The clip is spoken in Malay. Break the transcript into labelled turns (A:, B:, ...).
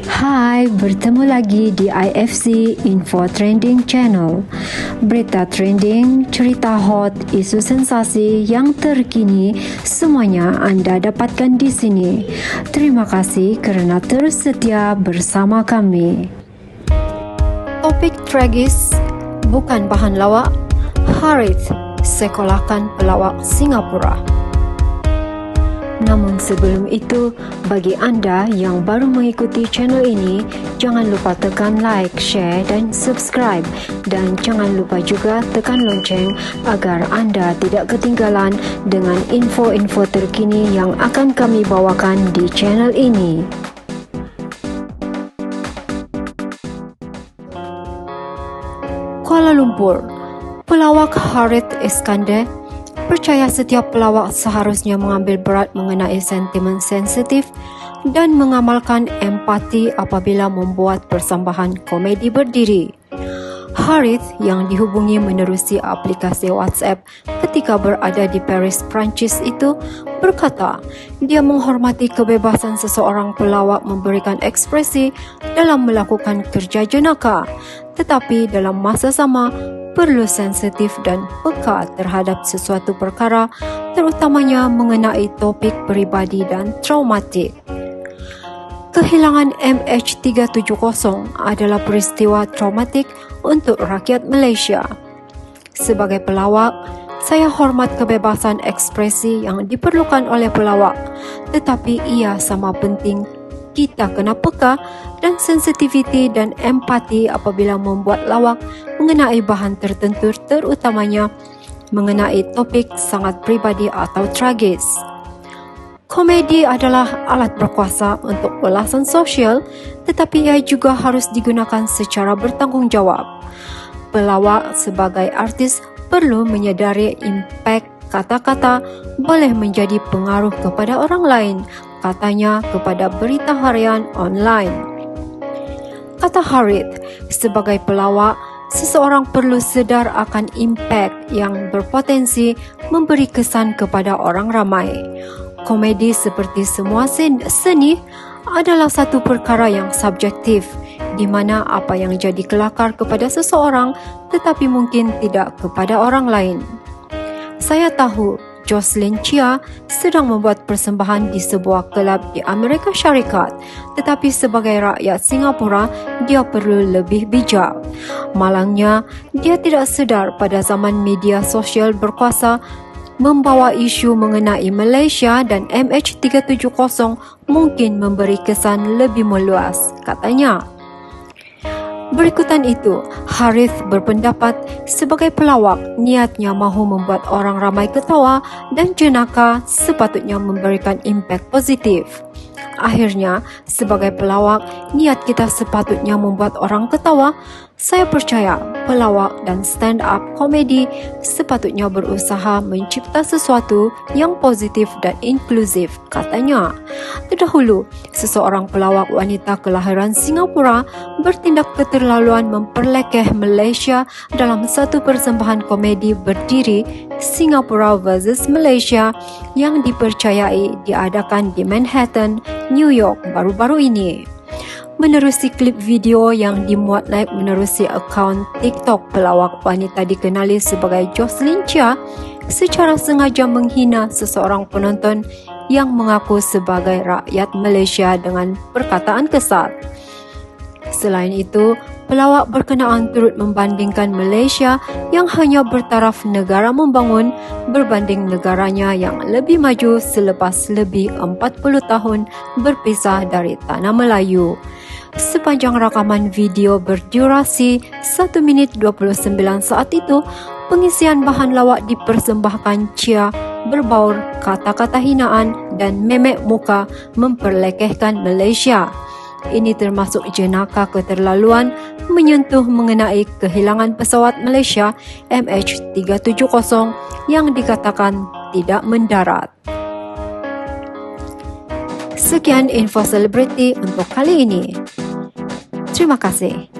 A: Hai, bertemu lagi di IFC Info Trending Channel. Berita trending, cerita hot, isu sensasi yang terkini, semuanya anda dapatkan di sini. Terima kasih kerana terus setia bersama kami. Topik tragis, bukan bahan lawak, Harith sekolahkan pelawak Singapura. Namun sebelum itu, bagi anda yang baru mengikuti channel ini, jangan lupa tekan like, share dan subscribe. Dan jangan lupa juga tekan lonceng agar anda tidak ketinggalan dengan info-info terkini yang akan kami bawakan di channel ini. Kuala Lumpur, pelawak Harith Iskandar percaya setiap pelawak seharusnya mengambil berat mengenai sentimen sensitif dan mengamalkan empati apabila membuat persembahan komedi berdiri. Harith yang dihubungi menerusi aplikasi WhatsApp ketika berada di Paris, Perancis itu berkata dia menghormati kebebasan seseorang pelawak memberikan ekspresi dalam melakukan kerja jenaka, tetapi dalam masa sama perlu sensitif dan peka terhadap sesuatu perkara, terutamanya mengenai topik peribadi dan traumatik. Kehilangan MH370 adalah peristiwa traumatik untuk rakyat Malaysia. Sebagai pelawak, saya hormat kebebasan ekspresi yang diperlukan oleh pelawak, tetapi ia sama penting kita kena peka dan sensitiviti dan empati apabila membuat lawak mengenai bahan tertentu, terutamanya mengenai topik sangat pribadi atau tragis. Komedi adalah alat berkuasa untuk belasan sosial, tetapi ia juga harus digunakan secara bertanggungjawab. Pelawak sebagai artis perlu menyedari impak kata-kata boleh menjadi pengaruh kepada orang lain, katanya kepada berita harian online. Kata Harith, sebagai pelawak, seseorang perlu sedar akan impak yang berpotensi memberi kesan kepada orang ramai. Komedi seperti semua seni adalah satu perkara yang subjektif, di mana apa yang jadi kelakar kepada seseorang tetapi mungkin tidak kepada orang lain. Saya tahu Jocelyn Chia sedang membuat persembahan di sebuah kelab di Amerika Syarikat, tetapi sebagai rakyat Singapura, dia perlu lebih bijak. Malangnya, dia tidak sedar pada zaman media sosial berkuasa membawa isu mengenai Malaysia dan MH370 mungkin memberi kesan lebih meluas, katanya. Berikutan itu, Harith berpendapat sebagai pelawak, niatnya mahu membuat orang ramai ketawa dan jenaka sepatutnya memberikan impak positif. Akhirnya, sebagai pelawak, niat kita sepatutnya membuat orang ketawa. Saya percaya pelawak dan stand-up komedi sepatutnya berusaha mencipta sesuatu yang positif dan inklusif, katanya. Terdahulu, seseorang pelawak wanita kelahiran Singapura bertindak keterlaluan memperlekeh Malaysia dalam satu persembahan komedi berdiri Singapura vs Malaysia yang dipercayai diadakan di Manhattan, New York baru-baru ini. Menerusi klip video yang dimuat naik menerusi akaun TikTok, pelawak wanita dikenali sebagai Jocelyn Chia secara sengaja menghina seseorang penonton yang mengaku sebagai rakyat Malaysia dengan perkataan kesat. Selain itu, pelawak berkenaan turut membandingkan Malaysia yang hanya bertaraf negara membangun berbanding negaranya yang lebih maju selepas lebih 40 tahun berpisah dari tanah Melayu. Sepanjang rakaman video berdurasi 1 minit 29 saat itu, pengisian bahan lawak dipersembahkan Chia berbaur kata-kata hinaan dan memek muka memperlekehkan Malaysia. Ini termasuk jenaka keterlaluan menyentuh mengenai kehilangan pesawat Malaysia MH370 yang dikatakan tidak mendarat. Sekian info selebriti untuk kali ini. Terima kasih.